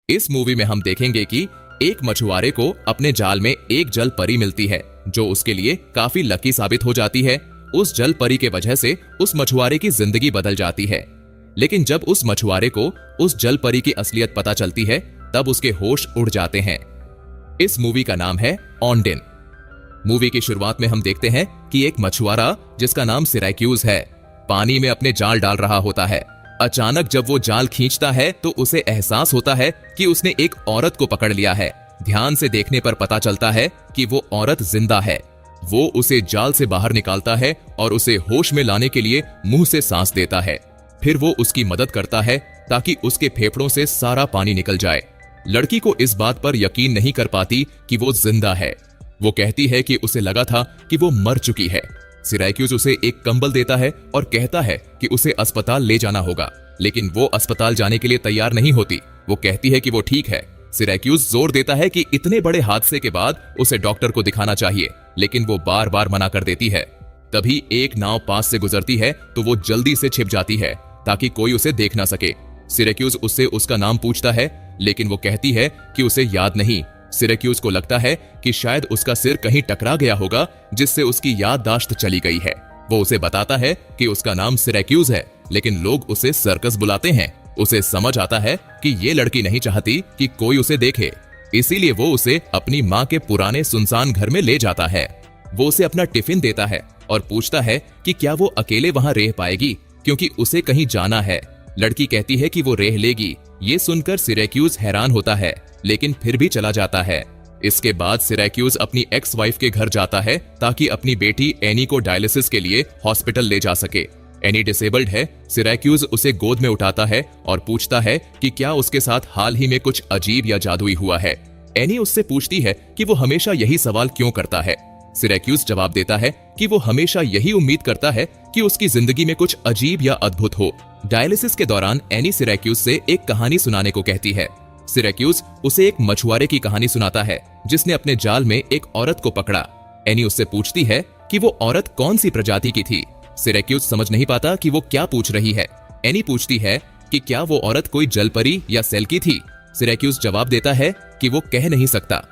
इस मूवी में हम देखेंगे कि एक मछुआरे को अपने जाल में एक जल परी मिलती है जो उसके लिए काफी लकी साबित हो जाती है। उस जल परी के वजह से उस मछुआरे की जिंदगी बदल जाती है। लेकिन जब उस मछुआरे को उस जल परी की असलियत पता चलती है तब उसके होश उड़ जाते हैं। इस मूवी का नाम है ऑनडिन। मूवी की शुरुआत में हम देखते हैं कि एक मछुआरा जिसका नाम सिरैक्यूज है पानी में अपने जाल डाल रहा होता है। अचानक जब वो जाल खींचता है तो उसे एहसास होता है कि उसने एक औरत को पकड़ लिया है। ध्यान से देखने पर पता चलता है कि वो औरत जिंदा है। वो उसे जाल से बाहर निकालता है और उसे होश में लाने के लिए मुंह से सांस देता है। फिर वो उसकी मदद करता है ताकि उसके फेफड़ों से सारा पानी निकल जाए। लड़की को इस बात पर यकीन नहीं कर पाती कि वो जिंदा है। वो कहती है कि उसे लगा था कि वो मर चुकी है। सिरैक्यूज उसे एक कंबल देता है और कहता है कि उसे अस्पताल ले जाना होगा, लेकिन वो अस्पताल जाने के लिए तैयार नहीं होती। वो कहती है कि वो ठीक है। सिरैक्यूज जोर देता है कि इतने बड़े हादसे के बाद उसे डॉक्टर को दिखाना चाहिए, लेकिन वो बार बार मना कर देती है। तभी एक नाव पास से गुजरती है तो वो जल्दी से छिप जाती है ताकि कोई उसे देख ना सके। सिरैक्यूज उससे उसका नाम पूछता है, लेकिन वो कहती है कि उसे याद नहीं। सिरैक्यूज को लगता है कि शायद उसका सिर कहीं टकरा गया होगा जिससे उसकी याददाश्त चली गई है। वो उसे बताता है कि उसका नाम सिरैक्यूज है, लेकिन लोग उसे सर्कस बुलाते हैं। उसे समझ आता है कि ये लड़की नहीं चाहती कि कोई उसे देखे, इसीलिए वो उसे अपनी माँ के पुराने सुनसान घर में ले जाता है। वो उसे अपना टिफिन देता है और पूछता है कि क्या वो अकेले वहां रह पाएगी, क्योंकि उसे कहीं जाना है। लड़की कहती है कि वो रह लेगी। ये सुनकर सिरैक्यूज हैरान होता है, लेकिन फिर भी चला जाता है। इसके बाद सिरैक्यूज अपनी एक्स वाइफ के घर जाता है ताकि अपनी बेटी एनी को डायलिसिस के लिए हॉस्पिटल ले जा सके। एनी डिसेबल्ड है। सिरैक्यूज उसे गोद में उठाता है और पूछता है कि क्या उसके साथ हाल ही में कुछ अजीब या जादुई हुआ है। एनी उससे पूछती है कि वो हमेशा यही सवाल क्यों करता है। सिरैक्यूज जवाब देता है कि वो हमेशा यही उम्मीद करता है कि उसकी जिंदगी में कुछ अजीब या अद्भुत हो। डायलिसिस के दौरान एनी सिरैक्यूज से एक कहानी सुनाने को कहती है। सिरैक्यूज उसे एक मछुआरे की कहानी सुनाता है जिसने अपने जाल में एक औरत को पकड़ा। एनी उससे पूछती है कि वो औरत कौन सी प्रजाति की थी। सिरैक्यूज समझ नहीं पाता कि वो क्या पूछ रही है। एनी पूछती है कि क्या वो औरत कोई जलपरी या सेल की थी। सिरैक्यूज जवाब देता है कि वो कह नहीं सकता।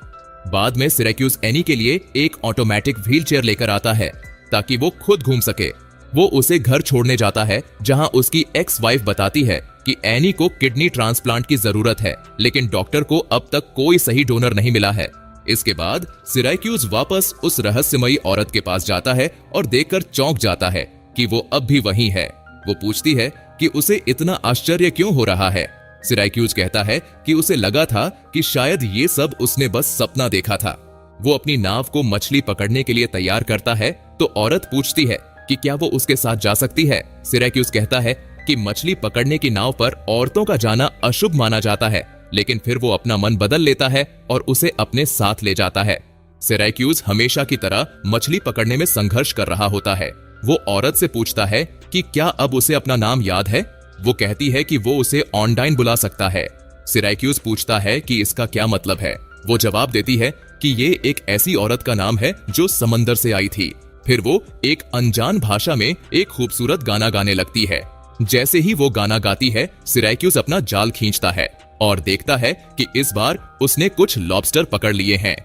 बाद में सिरैक्यूज एनी के लिए एक ऑटोमेटिक व्हील चेयर लेकर आता है ताकि वो खुद घूम सके। वो उसे घर छोड़ने जाता है जहां उसकी एक्स वाइफ बताती है कि एनी को किडनी ट्रांसप्लांट की जरूरत है, लेकिन डॉक्टर को अब तक कोई सही डोनर नहीं मिला है। इसके बाद सिरैक्यूज वापस उस रहस्यमयी औरत के पास जाता है और देखकर चौंक जाता है कि वो अब भी वही है। वो पूछती है कि उसे इतना आश्चर्य क्यों हो रहा है। सिरैक्यूज कहता है कि उसे लगा था कि शायद ये सब उसने बस सपना देखा था। वो अपनी नाव को मछली पकड़ने के लिए तैयार करता है तो औरत पूछती है कि क्या वो उसके साथ जा सकती है। सिरैक्यूज कहता है कि मछली पकड़ने की नाव पर औरतों का जाना अशुभ माना जाता है, लेकिन फिर वो अपना मन बदल लेता है और उसे अपने साथ ले जाता है। सिरैक्यूज हमेशा की तरह मछली पकड़ने में संघर्ष कर रहा होता है। वो औरत से पूछता है कि क्या अब उसे अपना नाम याद है। वो कहती है कि वो उसे ऑनडाइन बुला सकता है। सिरैक्यूज पूछता है कि इसका क्या मतलब है। वो जवाब देती है कि ये एक ऐसी औरत का नाम है जो समंदर से आई थी। फिर वो एक अनजान भाषा में एक खूबसूरत गाना गाने लगती है। जैसे ही वो गाना गाती है, सिरैक्यूज अपना जाल खींचता है और देखता है कि इस बार उसने कुछ लॉबस्टर पकड़ लिए हैं।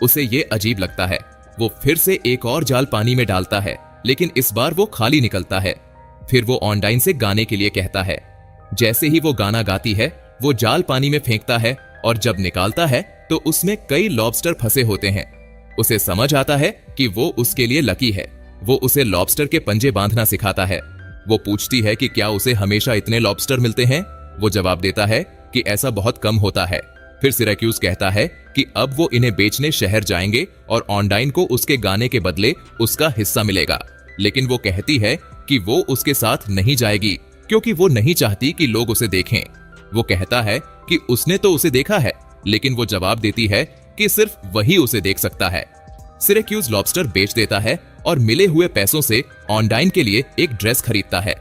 उसे ये अजीब लगता है। वो फिर से एक और जाल पानी में डालता है, लेकिन इस बार वो खाली निकलता है। फिर वो ऑनडाइन से गाने के लिए कहता है। जैसे ही वो गाना गाती है, वो जाल पानी में फेंकता है और जब निकालता है तो उसमें कई लॉबस्टर फंसे होते हैं। उसे समझ आता है कि वो उसके लिए लकी है। वो उसे लॉबस्टर के पंजे बांधना सिखाता है। वो पूछती है कि क्या उसे हमेशा इतने लॉबस्टर मिलते हैं। वो जवाब देता है कि ऐसा बहुत कम होता है। फिर सिरैक्यूज कहता है कि अब वो इन्हें बेचने शहर जाएंगे और ऑनडाइन को उसके गाने के बदले उसका हिस्सा मिलेगा। लेकिन वो कहती है कि वो उसके साथ नहीं जाएगी क्योंकि वो नहीं चाहती कि लोग उसे देखें। वो कहता है कि उसने तो उसे देखा है, लेकिन वो जवाब देती है कि सिर्फ वही उसे देख सकता है। सिरैक्यूज लॉबस्टर बेच देता है और मिले हुए पैसों से ऑनडाइन के लिए एक ड्रेस खरीदता है।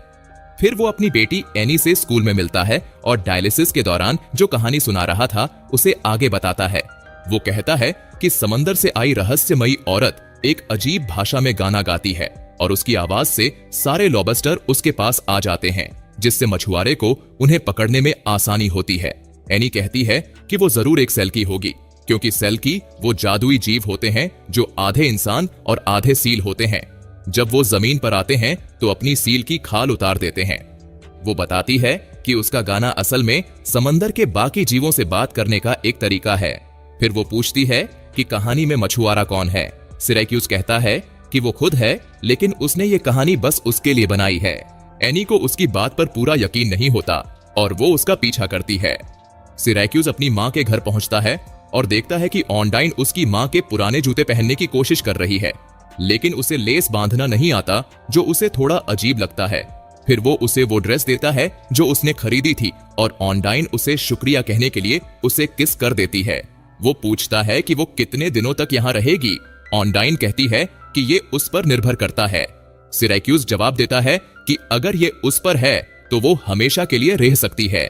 फिर वो अपनी बेटी एनी से स्कूल में मिलता है और डायलिसिस के दौरान जो कहानी सुना रहा था उसे आगे बताता है। वो कहता है कि समंदर से आई रहस्यमयी औरत एक अजीब भाषा में गाना गाती है और उसकी आवाज से सारे लॉबस्टर उसके पास आ जाते हैं, जिससे मछुआरे को उन्हें पकड़ने में आसानी होती है। एनी कहती है कि वो जरूर एक सेल्की होगी, क्योंकि सेल्की वो जादुई जीव होते हैं जो आधे इंसान और आधे सील होते हैं। जब वो जमीन पर आते हैं तो अपनी सील की खाल उतार देते हैं। वो बताती है कि उसका गाना असल में समंदर के बाकी जीवों से बात करने का एक तरीका है। फिर वो पूछती है कि कहानी में मछुआरा कौन है। सिरैक्यूज कहता है कि वो खुद है, लेकिन उसने ये कहानी बस उसके लिए बनाई है। एनी को उसकी बात पर पूरा यकीन नहीं होता और वो उसका पीछा करती है। सिरैक्यूज अपनी माँ के घर पहुंचता है और देखता है कि ऑनडाइन उसकी माँ के पुराने जूते पहनने की कोशिश कर रही है, लेकिन उसे लेस बांधना नहीं आता, जो उसे थोड़ा अजीब लगता है। फिर वो उसे वो ड्रेस देता है जो उसने खरीदी थी और ऑनडाइन उसे शुक्रिया कहने के लिए उसे किस कर देती है। वो पूछता है कि वो कितने दिनों तक यहाँ रहेगी। ऑनडाइन कहती है कि ये उस पर निर्भर करता है। सिरैक्यूज जवाब देता है कि अगर ये उस पर है तो वो हमेशा के लिए रह सकती है।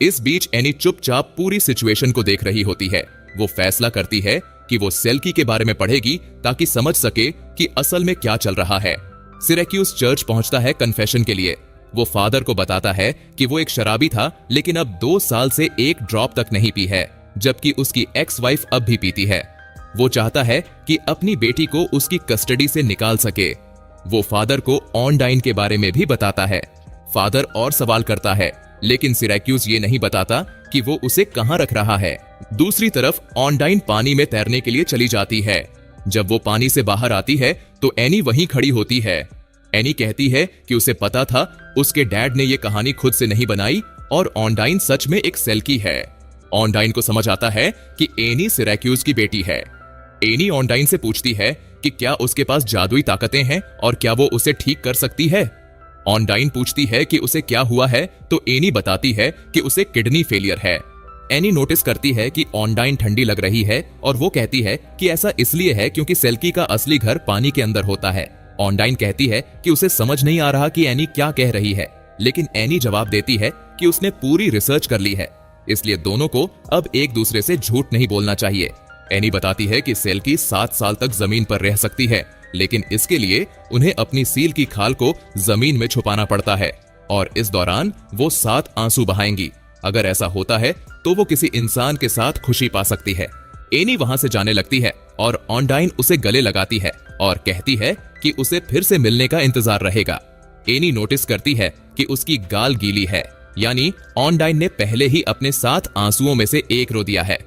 इस बीच एनी चुपचाप पूरी सिचुएशन को देख रही होती है। वो फैसला करती है कि वो सेल्की के बारे में पढ़ेगी ताकि समझ सके कि असल में क्या चल रहा है। सिरैक्यूज चर्च पहुंचता है कन्फेशन के लिए। वो फादर को बताता है कि वो एक शराबी था, लेकिन अब 2 साल से एक ड्रॉप तक नहीं पी है, जबकि उसकी एक्स वाइफ अब भी पीती है। वो चाहता है कि अपनी बेटी को उसकी कस्टडी से निकाल सके। वो फादर को ऑनडाइन के बारे में भी बताता है। फादर और सवाल करता है, लेकिन सिरैक्यूज ये नहीं बताता कि वो उसे कहां रख रहा है। दूसरी तरफ ऑनडाइन पानी में तैरने के लिए चली जाती है। जब वो पानी से बाहर आती है तो एनी वहीं खड़ी होती है। एनी कहती है कि उसे पता था उसके डैड ने ये कहानी खुद से नहीं बनाई और ऑनडाइन सच में एक सेल्की है। ऑनडाइन को समझ आता है कि एनी सिरैक्यूज की बेटी है। एनी ऑनडाइन से पूछती है कि क्या उसके पास जादुई ताकतें हैं और क्या वो उसे ठीक कर सकती है। ऑनडाइन पूछती है कि उसे क्या हुआ है तो एनी बताती है कि उसे किडनी फेलियर है। एनी नोटिस करती है कि ऑनडाइन ठंडी लग रही है और वो कहती है कि ऐसा इसलिए है क्योंकि सेल्की का असली घर पानी के अंदर होता है। ऑनडाइन कहती है कि उसे समझ नहीं आ रहा कि एनी क्या कह रही है, लेकिन एनी जवाब देती है कि उसने पूरी रिसर्च कर ली है, इसलिए दोनों को अब एक दूसरे से झूठ नहीं बोलना चाहिए। एनी बताती है कि सेल्की 7 साल तक जमीन पर रह सकती है, लेकिन इसके लिए उन्हें अपनी सील की खाल को जमीन में छुपाना पड़ता है और इस दौरान वो 7 आंसू बहाएंगी। अगर ऐसा होता है तो वो किसी इंसान के साथ खुशी पा सकती है। एनी वहां से जाने लगती है और ऑनडाइन उसे गले लगाती है और कहती है कि उसे फिर से मिलने का इंतजार रहेगा। एनी नोटिस करती है कि उसकी गाल गीली है, यानी ऑनडाइन ने पहले ही अपने 7 आंसुओं में से एक रो दिया है।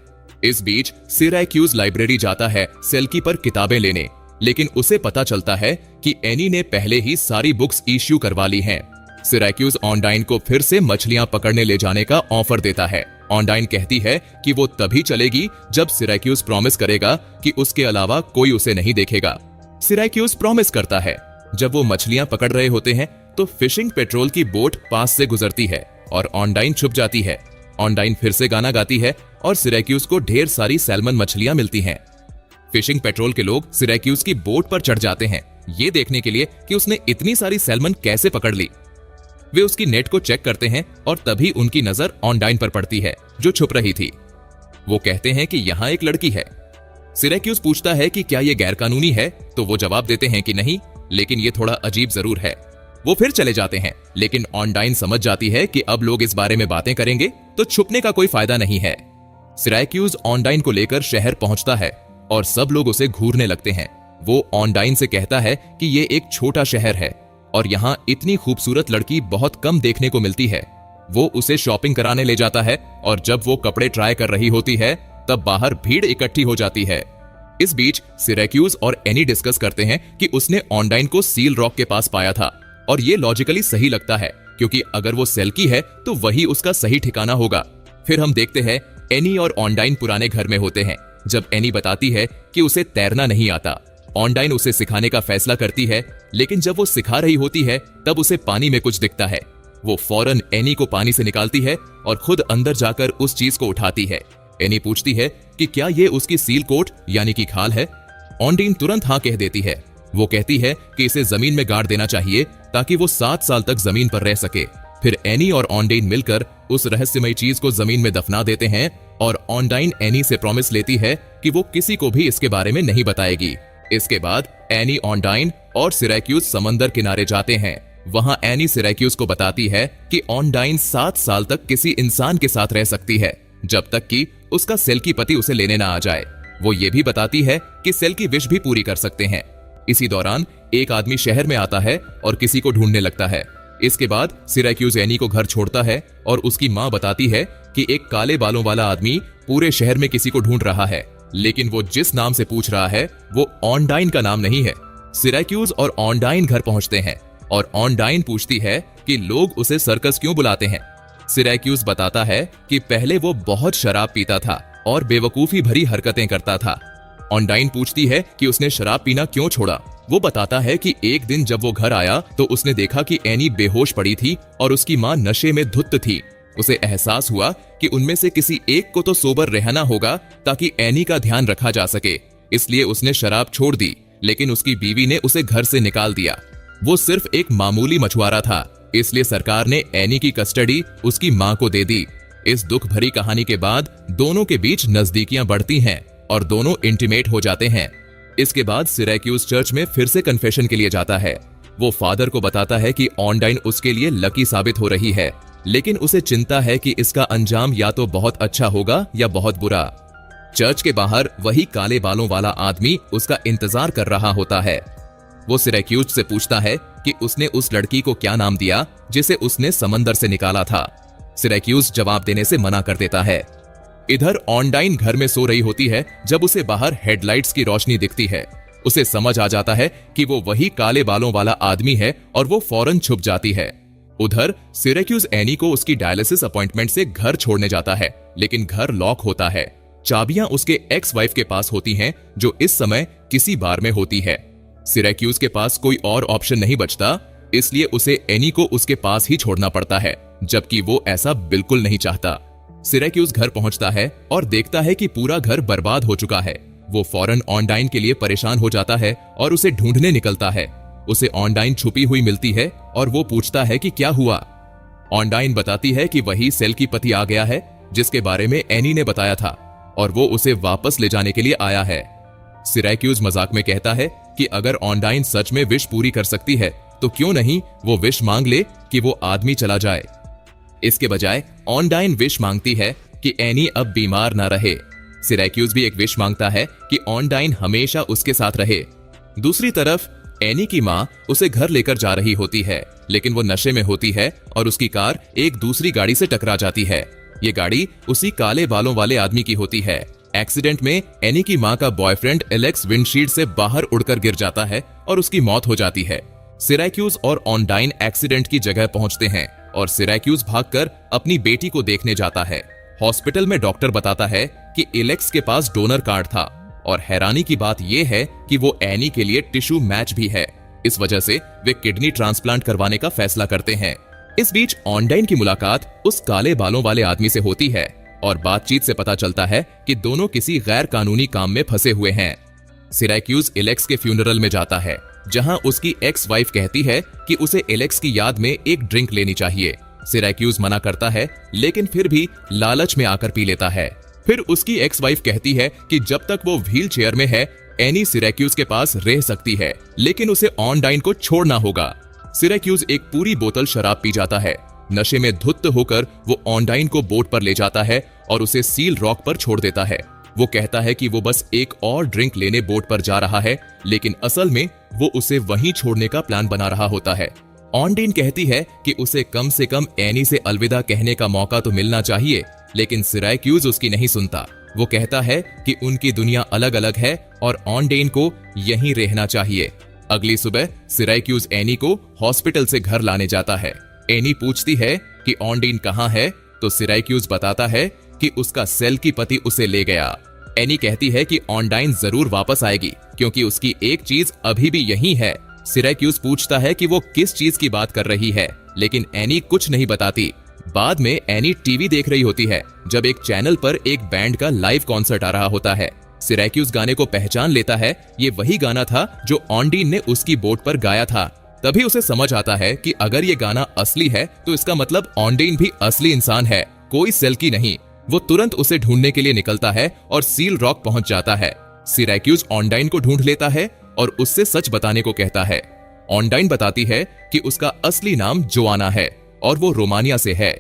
इस बीच सिरैक्यूज लाइब्रेरी जाता है सेल्की पर किताबें लेने, लेकिन उसे पता चलता है कि एनी ने पहले ही सारी बुक्स इश्यू करवा ली हैं। सिरैक्यूज ऑनडाइन को फिर से मछलियां पकड़ने ले जाने का ऑफर देता है। ऑनडाइन कहती है कि वो तभी चलेगी जब सिरैक्यूज प्रॉमिस करेगा कि उसके अलावा कोई उसे नहीं देखेगा। सिरैक्यूज प्रॉमिस करता है। जब वो मछलियां पकड़ रहे होते हैं तो फिशिंग पेट्रोल की बोट पास से गुजरती है और ऑनडाइन छुप जाती है। ऑनडाइन फिर से गाना गाती है और सिरैक्यूज को ढेर सारी सैल्मन मछलियां मिलती हैं। फिशिंग पेट्रोल के लोग सिरैक्यूज की बोट पर चढ़ जाते हैं, ये देखने के लिए कि उसने इतनी सारी सैल्मन कैसे पकड़ ली। वे उसकी नेट को चेक करते हैं और तभी उनकी नजर ऑनडाइन पर पड़ती है, जो छुप रही थी। वो कहते हैं कि यहाँ एक लड़की है। सिरैक्यूज पूछता है कि क्या ये गैरकानूनी है, तो वो जवाब देते हैं कि नहीं, लेकिन ये थोड़ा अजीब जरूर है। वो फिर चले जाते हैं, लेकिन ऑनडाइन समझ जाती है कि अब लोग इस बारे में बातें करेंगे तो छुपने का कोई फायदा नहीं है। सिरैक्यूज ऑनडाइन को लेकर शहर पहुंचता है और सब लोग उसे घूरने लगते हैं। वो ऑनडाइन से कहता है कि ये एक छोटा शहर है और यहाँ इतनी खूबसूरत लड़की बहुत कम देखने को मिलती है। वो उसे शॉपिंग कराने ले जाता है और जब वो कपड़े ट्राई कर रही होती है तब बाहर भीड़ इकट्ठी हो जाती है। इस बीच सिरैक्यूज और एनी डिस्कस करते हैं कि उसने ऑनडाइन को सील रॉक के पास पाया था और ये लॉजिकली सही लगता है, क्योंकि अगर वो सेल्की है तो वही उसका सही ठिकाना होगा। फिर हम देखते हैं एनी और ऑनडाइन पुराने घर में होते हैं। जब एनी बताती है कि उसे तैरना नहीं आता, ऑनडाइन उसे सिखाने का फैसला करती है, लेकिन जब वो सिखा रही होती है तब उसे पानी में कुछ दिखता है। वो फौरन एनी को पानी से निकालती है और खुद अंदर जाकर उस चीज को उठाती है। एनी पूछती है कि क्या ये उसकी सील कोट यानी कि खाल है। ऑनडाइन तुरंत हाँ कह देती है। वो कहती है कि इसे जमीन में गाड़ देना चाहिए ताकि वो 7 साल तक जमीन पर रह सके। फिर एनी और ऑनडाइन मिलकर उस रहस्यमयी चीज को जमीन में दफना देते हैं और ऑनडाइन एनी से प्रॉमिस लेती है कि वो किसी को भी इसके बारे में नहीं बताएगी। इसके बाद एनी, ऑनडाइन और सिरैक्यूज समंदर किनारे जाते हैं। वहां एनी सिरैक्यूज को बताती है कि ऑनडाइन 7 साल तक किसी इंसान के साथ रह सकती है जब तक कि उसका सेल की पति उसे लेने ना आ जाए। वो ये भी बताती है कि सेल की विश भी पूरी कर सकते हैं। इसी दौरान एक आदमी शहर में आता है और किसी को ढूंढने लगता है। इसके बाद सिराक्यूज एनी को घर छोड़ता है और उसकी माँ बताती है कि एक काले बालों वाला आदमी पूरे शहर में किसी को ढूंढ रहा है, लेकिन वो जिस नाम से पूछ रहा है वो ऑनडाइन का नाम नहीं है। सिराक्यूज और ऑनडाइन घर पहुंचते हैं और ऑनडाइन पूछती है कि लोग उसे सर्कस क्यों बुलाते हैं। सिराक्यूज बताता है कि पहले वो बहुत शराब पीता था और बेवकूफी भरी हरकतें करता था। ऑनडाइन पूछती है कि उसने शराब पीना क्यों छोड़ा। वो बताता है कि एक दिन जब वो घर आया तो उसने देखा कि एनी बेहोश पड़ी थी और उसकी माँ नशे में धुत थी। उसे एहसास हुआ कि उनमें से किसी एक को तो सोबर रहना होगा ताकि एनी का ध्यान रखा जा सके, इसलिए उसने शराब छोड़ दी, लेकिन उसकी बीवी ने उसे घर से निकाल दिया। वो सिर्फ एक मामूली मछुआरा था, इसलिए सरकार ने एनी की कस्टडी उसकी माँ को दे दी। इस दुख भरी कहानी के बाद दोनों के बीच नजदीकियां बढ़ती हैं और दोनों इंटीमेट हो जाते हैं। इसके बाद सिराक्यूज चर्च में फिर से कन्फेशन के लिए जाता है। वो फादर को बताता है कि ऑनडाइन उसके लिए लकी साबित हो रही है, लेकिन उसे चिंता है कि इसका अंजाम या तो बहुत अच्छा होगा या बहुत बुरा। चर्च के बाहर वही काले बालों वाला आदमी उसका इंतजार कर रहा होता है। वो सिराक्यूज से पूछता है कि उसने उस लड़की को क्या नाम दिया जिसे उसने समंदर से निकाला था। सिराक्यूज जवाब देने से मना कर देता है। इधर ऑनडाइन घर में सो रही होती है जब उसे बाहर हेडलाइट्स की रोशनी दिखती है। उसे समझ आ जाता है कि वो वही काले बालों वाला आदमी है और वो फौरन छुप जाती है। उधर सिराक्यूज एनी को उसकी डायलिसिस अपॉइंटमेंट से घर छोड़ने जाता है, लेकिन घर लॉक होता है। चाबियां उसके एक्स वाइफ के पास होती हैं, जो इस समय किसी बार में होती है। सिराक्यूज के पास कोई और ऑप्शन नहीं बचता, इसलिए उसे एनी को उसके पास ही छोड़ना पड़ता है, जबकि वो ऐसा बिल्कुल नहीं चाहता। सिराक्यूज घर पहुंचता है और देखता है कि पूरा घर बर्बाद हो चुका है। वो फौरन ऑनडाइन के लिए परेशान हो जाता है और उसे ढूंढने निकलता है। उसे ऑनडाइन छुपी हुई मिलती है और वो पूछता है कि क्या हुआ। ऑनडाइन बताती है कि वही सेल की पति आ गया है जिसके बारे में एनी ने बताया था और वो उसे वापस ले जाने के लिए आया है। सिराक्यूज मजाक में कहता है कि अगर ऑनडाइन सच में विश पूरी कर सकती है तो क्यों नहीं वो विश मांग ले कि वो आदमी चला जाए। इसके बजाय ऑनडाइन विश मांगती है कि एनी अब बीमार ना रहे। सिराक्यूज भी एक विश मांगता है कि ऑनडाइन हमेशा उसके साथ रहे। दूसरी तरफ एनी की माँ उसे घर लेकर जा रही होती है, लेकिन वो नशे में होती है और उसकी कार एक दूसरी गाड़ी से टकरा जाती है। ये गाड़ी उसी काले बालों वाले आदमी की होती है। एक्सीडेंट में एनी की माँ का बॉयफ्रेंड एलेक्स विंडशील्ड से बाहर उड़कर गिर जाता है और उसकी मौत हो जाती है। सिराक्यूज और ऑनडाइन एक्सीडेंट की जगह पहुंचते हैं और सिराक्यूज भागकर अपनी बेटी को देखने जाता है। हॉस्पिटल में डॉक्टर बताता है कि एलेक्स के पास डोनर कार्ड था और हैरानी की बात यह है कि वो एनी के लिए टिश्यू मैच भी है। इस वजह से वे किडनी ट्रांसप्लांट करवाने का फैसला करते हैं। इस बीच ऑनडाइन की मुलाकात उस काले बालों वाले आदमी से होती है और बातचीत से पता चलता है कि दोनों किसी गैर कानूनी काम में फंसे हुए हैं। सिराक्यूज एलेक्स के फ्यूनरल में जाता है, जहां उसकी एक्स वाइफ कहती है कि उसे एलेक्स की याद में एक ड्रिंक लेनी चाहिए। सिराक्यूज मना करता है, लेकिन फिर भी लालच में आकर पी लेता है। फिर उसकी एक्स वाइफ कहती है कि जब तक वो व्हील चेयर में है एनी सिराक्यूज के पास रह सकती है, लेकिन उसे ऑनडाइन को छोड़ना होगा। सिराक्यूज एक पूरी बोतल शराब पी जाता है। नशे में धुत होकर वो ऑनडाइन को बोट पर ले जाता है और उसे सील रॉक पर छोड़ देता है। वो कहता है कि वो बस एक और ड्रिंक लेने बोट पर जा रहा है, लेकिन असल में वो उसे वहीं छोड़ने का प्लान बना रहा होता है। ऑनडाइन कहती है कि उसे कम से कम एनी से अलविदा कहने का मौका तो मिलना चाहिए, लेकिन सिराक्यूज उसकी नहीं सुनता। वो कहता है कि उनकी दुनिया अलग अलग है और ऑनडाइन को यहीं रहना चाहिए। अगली सुबह सिराक्यूज एनी को हॉस्पिटल से घर लाने जाता है। एनी पूछती है कि ऑनडाइन कहाँ है, तो सिराक्यूज बताता है कि उसका सेल की पति उसे ले गया। एनी कहती है कि ऑनडाइन जरूर वापस आएगी क्योंकि उसकी एक चीज अभी भी यही है। सिराक्यूज पूछता है कि वो किस चीज की बात कर रही है, लेकिन एनी कुछ नहीं बताती। बाद में एनी टीवी देख रही होती है जब एक चैनल पर एक बैंड का लाइव कॉन्सर्ट आ रहा होता है। सिराक्यूज गाने को पहचान लेता है। ये वही गाना था जो ऑनडाइन ने उसकी बोट पर गाया था। तभी उसे समझ आता है कि अगर ये गाना असली है तो इसका मतलब ऑनडाइन भी असली इंसान है, कोई सेल की नहीं। वो तुरंत उसे ढूंढने के लिए निकलता है और सील रॉक पहुंच जाता है। सिराक्यूज ऑनडाइन को ढूंढ लेता है और उससे सच बताने को कहता है। ऑनडाइन बताती है कि उसका असली नाम जोआना है और वो रोमानिया से है।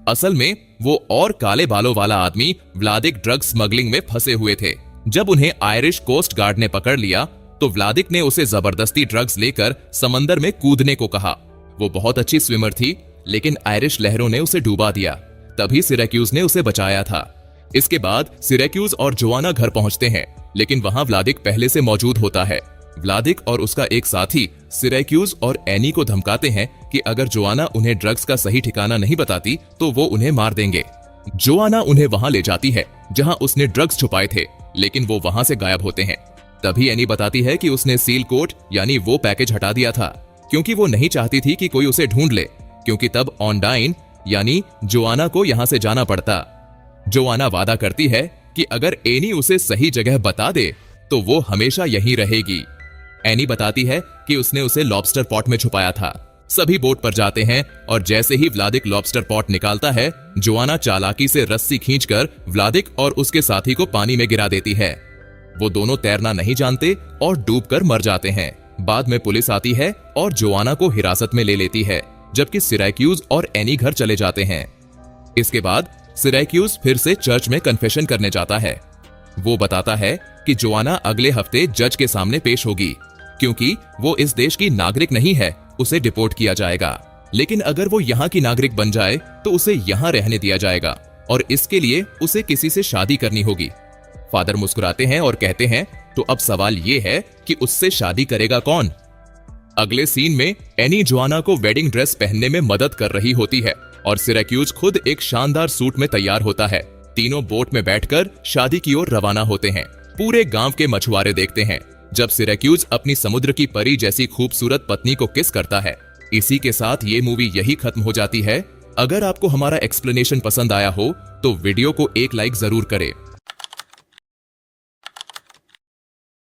असल में वो और काले बालों वाला आदमी व्लादिक ड्रग स्मगलिंग में फंसे हुए थे। जब उन्हें आयरिश कोस्ट गार्ड ने पकड़ लिया तो व्लादिक ने उसे जबरदस्ती ड्रग्स लेकर समंदर में कूदने को कहा। वो बहुत अच्छी स्विमर थी, लेकिन आयरिश लहरों ने उसे डुबा दिया। तभी सिरैक्यूज ने उसे बचाया था। इसके बाद सिरैक्यूज और जोआना घर पहुंचते हैं, लेकिन वहां व्लादिक पहले से मौजूद होता है। व्लादिक और उसका एक साथी सिरैक्यूज और एनी को धमकाते हैं कि अगर जोआना उन्हें ड्रग्स का सही ठिकाना नहीं बताती तो वो उन्हें मार देंगे। जोआना उन्हें वहां ले जाती है जहां उसने ड्रग्स छुपाए थे, लेकिन वो वहां से गायब होते हैं। तभी एनी बताती है कि उसने सील कोट यानी वो पैकेज हटा दिया था, क्योंकि वो नहीं चाहती थी कि कोई उसे ढूंढ ले, क्योंकि तब ऑनडाइन यानी जोआना को यहां से जाना पड़ता। जोआना वादा करती है कि अगर एनी उसे सही जगह बता दे तो वो हमेशा यहीं रहेगी। एनी बताती है कि उसने उसे लॉबस्टर पॉट में छुपाया था। सभी बोट पर जाते हैं और जैसे ही व्लादिक लॉबस्टर पॉट निकालता है, जोआना चालाकी से रस्सी खींचकर व्लादिक और उसके साथी को पानी में गिरा देती है। वो दोनों तैरना नहीं जानते और डूबकर मर जाते हैं। बाद में पुलिस आती है और जोआना को हिरासत में ले लेती है, जबकि सिरैक्यूज और एनी घर चले जाते हैं। इसके बाद सिरैक्यूज फिर से चर्च में कन्फेशन करने जाता है। वो बताता है कि जोआना अगले हफ्ते जज के सामने पेश होगी, क्योंकि वो इस देश की नागरिक नहीं है, उसे डिपोर्ट किया जाएगा। लेकिन अगर वो यहाँ की नागरिक बन जाए तो उसे यहाँ रहने दिया जाएगा और इसके लिए उसे किसी से शादी करनी होगी। फादर मुस्कुराते हैं और कहते हैं, तो अब सवाल ये है कि उससे शादी करेगा कौन? अगले सीन में एनी जोआना को वेडिंग ड्रेस पहनने में मदद कर रही होती है और सिरैक्यूज खुद एक शानदार सूट में तैयार होता है। तीनों बोट में बैठकर शादी की ओर रवाना होते हैं। पूरे गांव के मछुआरे देखते हैं जब सिरैक्यूज अपनी समुद्र की परी जैसी खूबसूरत पत्नी को किस करता है। इसी के साथ ये मूवी यही खत्म हो जाती है। अगर आपको हमारा एक्सप्लेनेशन पसंद आया हो तो वीडियो को एक लाइक जरूर करें।